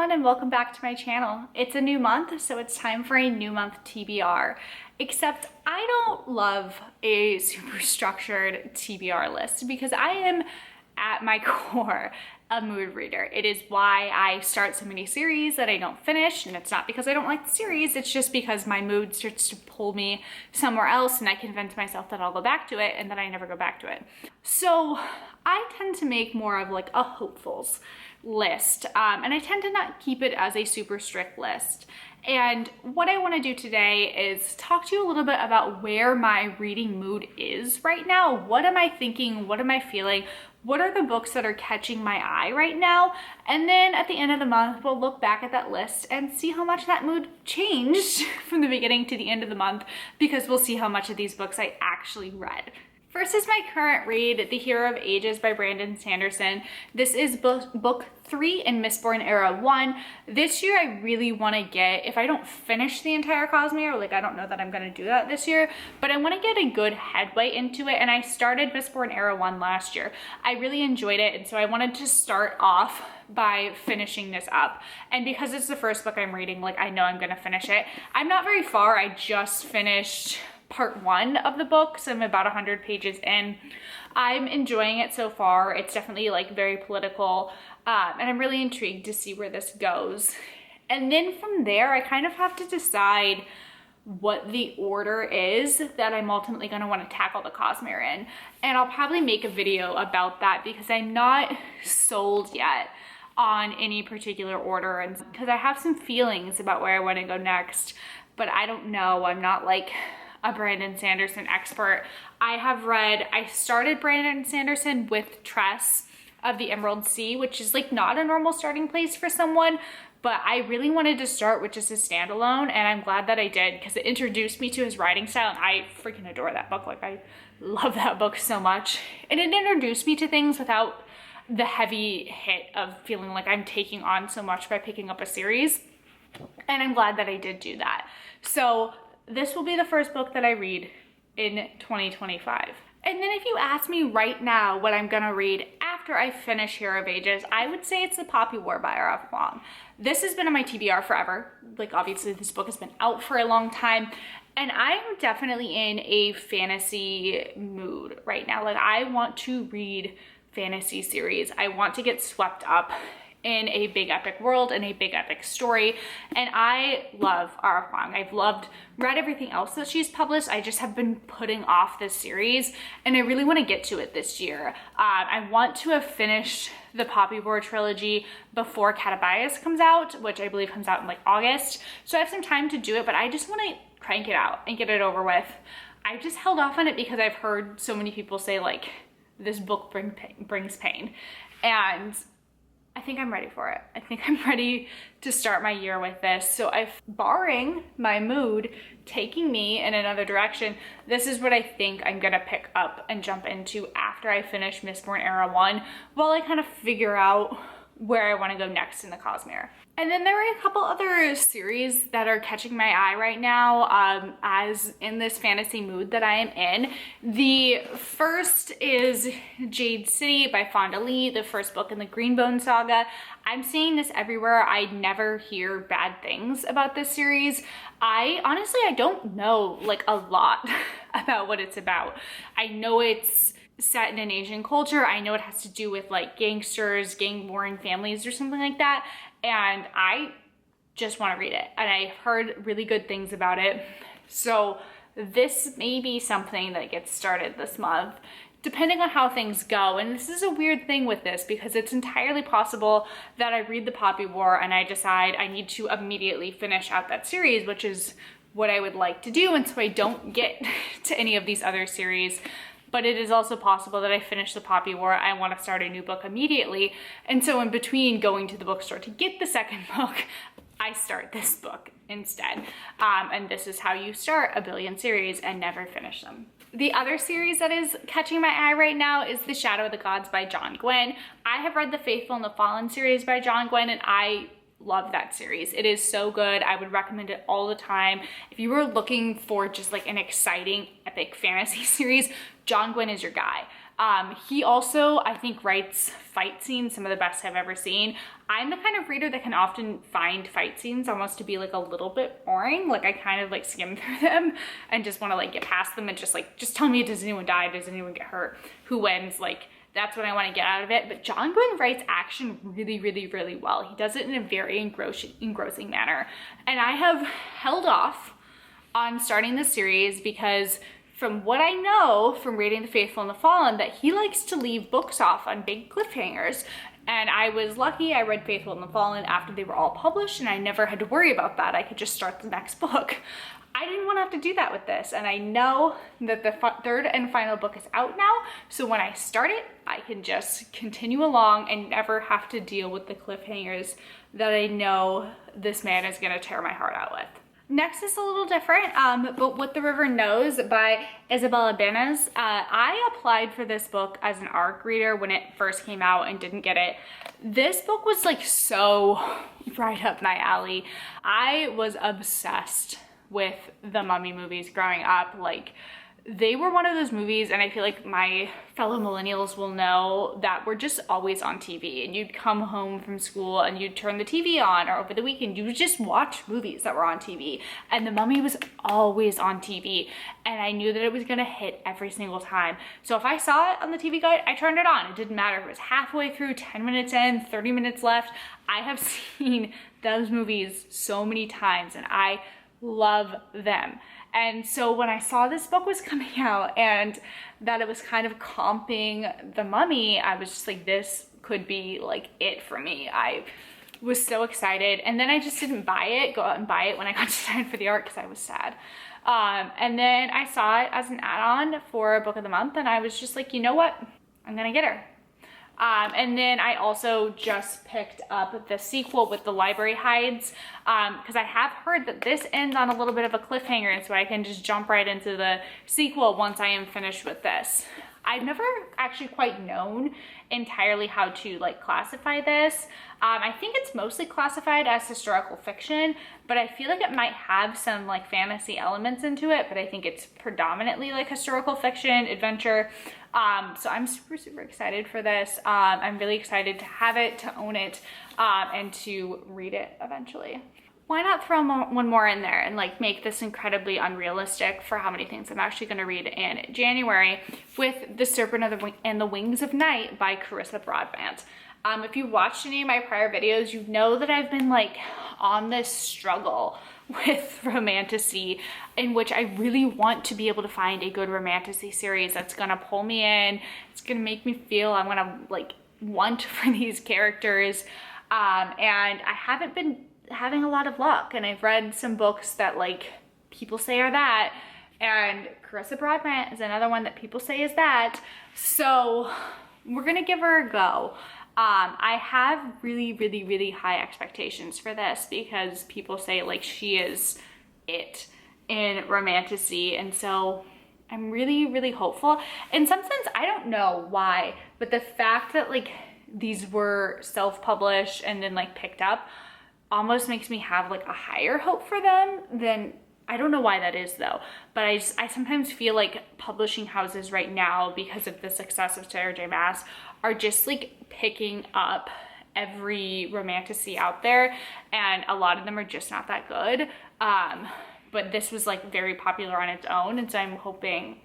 everyone, and welcome back to my channel. It's a new month, so it's time for a new month TBR. Except I don't love a super structured TBR list because I am at my core a mood reader. It is why I start so many series that I don't finish, and it's not because I don't like the series, it's just because my mood starts to pull me somewhere else and I convince myself that I'll go back to it and then I never go back to it. So I tend to make more of like a hopefuls list, and I tend to not keep it as a super strict list. And what I want to do today is talk to you a little bit about where my reading mood is right now. What am I thinking? What am I feeling? What are the books that are catching my eye right now? And then at the end of the month, we'll look back at that list and see how much that mood changed from the beginning to the end of the month, because we'll see how much of these books I actually read. First is my current read, The Hero of Ages by Brandon Sanderson. This is book 3 in Mistborn Era 1. This year I really want to get, if I don't finish the entire Cosmere, like I don't know that I'm going to do that this year, but I want to get a good headway into it, and I started Mistborn Era 1 last year. I really enjoyed it, and so I wanted to start off by finishing this up. And because it's the first book I'm reading, like I know I'm going to finish it. I'm not very far. I just finished part 1 of the book, so I'm about 100 pages in. I'm enjoying it so far. It's definitely like very political, and I'm really intrigued to see where this goes. And then from there, I kind of have to decide what the order is that I'm ultimately going to want to tackle the Cosmere in. And I'll probably make a video about that because I'm not sold yet on any particular order, and because I have some feelings about where I want to go next, but I don't know. I'm not like a Brandon Sanderson expert. I started Brandon Sanderson with Tress of the Emerald Sea, which is like not a normal starting place for someone, but I really wanted to start with just a standalone, and I'm glad that I did because it introduced me to his writing style, and I freaking adore that book. Like I love that book so much, and it introduced me to things without the heavy hit of feeling like I'm taking on so much by picking up a series, and I'm glad that I did do that. So this will be the first book that I read in 2025. And then if you ask me right now what I'm gonna read after I finish Hero of Ages, I would say it's The Poppy War by R.F. Kuang. This has been on my TBR forever. Like obviously this book has been out for a long time, and I'm definitely in a fantasy mood right now. Like I want to read fantasy series. I want to get swept up in a big epic world and a big epic story, and I love R.F. Kuang. I've read everything else that she's published. I just have been putting off this series, and I really want to get to it this year. I want to have finished the Poppy War trilogy before Catabias comes out, which I believe comes out in like August, so I have some time to do it, but I just want to crank it out and get it over with. I just held off on it because I've heard so many people say like this book brings pain, and I think I'm ready for it. I think I'm ready to start my year with this. So barring my mood taking me in another direction, this is what I think I'm gonna pick up and jump into after I finish Mistborn Era 1, while I kind of figure out where I want to go next in the Cosmere. And then there are a couple other series that are catching my eye right now, as in this fantasy mood that I am in. The first is Jade City by Fonda Lee, the first book in the Greenbone saga. I'm seeing this everywhere. I never hear bad things about this series. Honestly, I don't know like a lot about what it's about. I know it's set in an Asian culture. I know it has to do with like gangsters, gang warring families or something like that. And I just want to read it. And I heard really good things about it. So this may be something that gets started this month, depending on how things go. And this is a weird thing with this because it's entirely possible that I read The Poppy War and I decide I need to immediately finish out that series, which is what I would like to do. And so I don't get to any of these other series. But it is also possible that I finish The Poppy War, I want to start a new book immediately. And so in between going to the bookstore to get the second book, I start this book instead. And this is how you start a billion series and never finish them. The other series that is catching my eye right now is The Shadow of the Gods by John Gwynne. I have read the Faithful and the Fallen series by John Gwynne, and I love that series. It is so good. I would recommend it all the time. If you were looking for just like an exciting epic fantasy series, John Gwynne is your guy. He also, I think, writes fight scenes, some of the best I've ever seen. I'm the kind of reader that can often find fight scenes almost to be like a little bit boring. Like I kind of like skim through them and just want to like get past them and just tell me, does anyone die? Does anyone get hurt? Who wins? Like that's what I want to get out of it. But John Gwynne writes action really, really, really well. He does it in a very engrossing manner. And I have held off on starting the series because from what I know from reading The Faithful and the Fallen, that he likes to leave books off on big cliffhangers. And I was lucky I read Faithful and the Fallen after they were all published and I never had to worry about that. I could just start the next book. I didn't want to have to do that with this. And I know that the third and final book is out now. So when I start it, I can just continue along and never have to deal with the cliffhangers that I know this man is going to tear my heart out with. Next is a little different, but What the River Knows by Isabella Banas. I applied for this book as an ARC reader when it first came out and didn't get it. This book was like so right up my alley. I was obsessed with the Mummy movies growing up. Like they were one of those movies, and I feel like my fellow millennials will know, that were just always on TV. And you'd come home from school and you'd turn the TV on, or over the weekend you would just watch movies that were on TV. And The Mummy was always on TV, and I knew that it was gonna hit every single time. So if I saw it on the TV guide, I turned it on. It didn't matter if it was halfway through, 10 minutes in, 30 minutes left. I have seen those movies so many times and I love them. And so when I saw this book was coming out and that it was kind of comping The Mummy, I was just like, this could be like it for me. I was so excited. And then I just didn't go out and buy it when I got to sign for the art because I was sad. And then I saw it as an add-on for Book of the Month and I was just like, you know what? I'm gonna get her. And then I also just picked up the sequel with The Library Hides, because I have heard that this ends on a little bit of a cliffhanger, and so I can just jump right into the sequel once I am finished with this. I've never actually quite known entirely how to like classify this. I think it's mostly classified as historical fiction, but I feel like it might have some like fantasy elements into it, but I think it's predominantly like historical fiction, adventure. So I'm super, super excited for this. I'm really excited to have it, to own it, and to read it eventually. Why not throw one more in there and like make this incredibly unrealistic for how many things I'm actually going to read in January with The Serpent and the Wings of Night by Carissa Broadbent. If you've watched any of my prior videos, you know that I've been like on this struggle with romantasy, in which I really want to be able to find a good romantasy series that's gonna pull me in. It's gonna make me feel I'm gonna like want for these characters, and I haven't been having a lot of luck. And I've read some books that like people say are that, and Carissa Broadbent is another one that people say is that. So we're gonna give her a go. I have really, really, really high expectations for this because people say like she is it in romantasy, and so I'm really, really hopeful. In some sense, I don't know why, but the fact that like these were self-published and then like picked up almost makes me have like a higher hope for them than, I don't know why that is though, but I sometimes feel like publishing houses right now, because of the success of Sarah J. Maas, are just like picking up every romantasy out there, and a lot of them are just not that good. But this was like very popular on its own, and so I'm hoping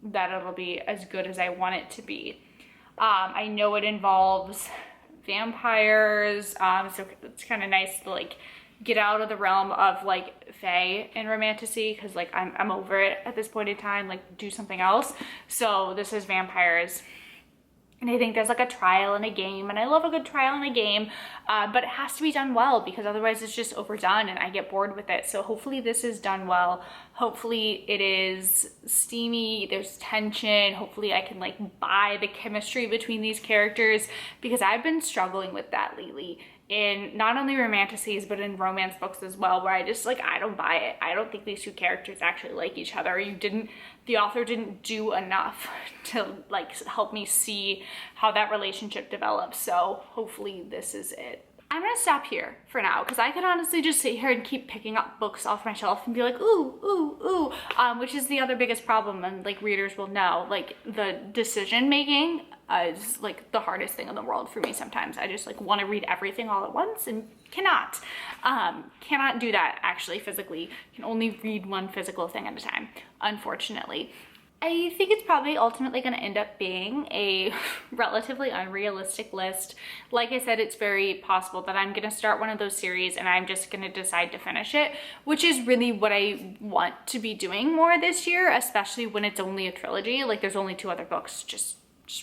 that it'll be as good as I want it to be. I know it involves vampires, so it's kind of nice to like get out of the realm of like fae and romantasy, because like I'm over it at this point in time. Like do something else. So this is vampires, and I think there's like a trial and a game, and I love a good trial and a game, but it has to be done well, because otherwise it's just overdone and I get bored with it. So hopefully this is done well. Hopefully it is steamy, there's tension. Hopefully I can like buy the chemistry between these characters, because I've been struggling with that lately in not only romantasies but in romance books as well, where I just like, I don't buy it. I don't think these two characters actually like each other. The author didn't do enough to like help me see how that relationship develops. So hopefully this is it. I'm gonna stop here for now because I could honestly just sit here and keep picking up books off my shelf and be like, ooh, ooh, ooh, which is the other biggest problem, and like readers will know, like the decision making is like the hardest thing in the world for me sometimes. I just like want to read everything all at once and cannot do that actually physically. Can only read one physical thing at a time, unfortunately. I think it's probably ultimately going to end up being a relatively unrealistic list. Like I said, it's very possible that I'm going to start one of those series and I'm just going to decide to finish it, which is really what I want to be doing more this year, especially when it's only a trilogy. Like there's only 2 other books. Just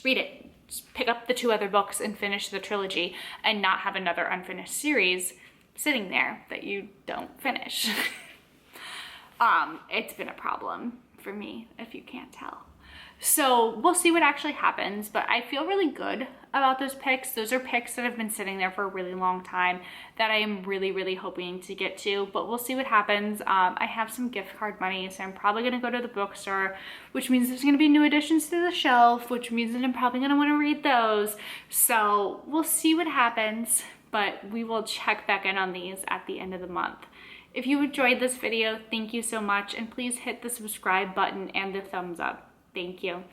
read it. Just pick up the 2 other books and finish the trilogy and not have another unfinished series sitting there that you don't finish. It's been a problem for me, if you can't tell. So we'll see what actually happens, but I feel really good about those picks. Those are picks that have been sitting there for a really long time that I am really, really hoping to get to, but we'll see what happens. I have some gift card money, so I'm probably gonna go to the bookstore, which means there's gonna be new additions to the shelf, which means that I'm probably gonna wanna read those. So we'll see what happens, but we will check back in on these at the end of the month. If you enjoyed this video, thank you so much, and please hit the subscribe button and the thumbs up. Thank you.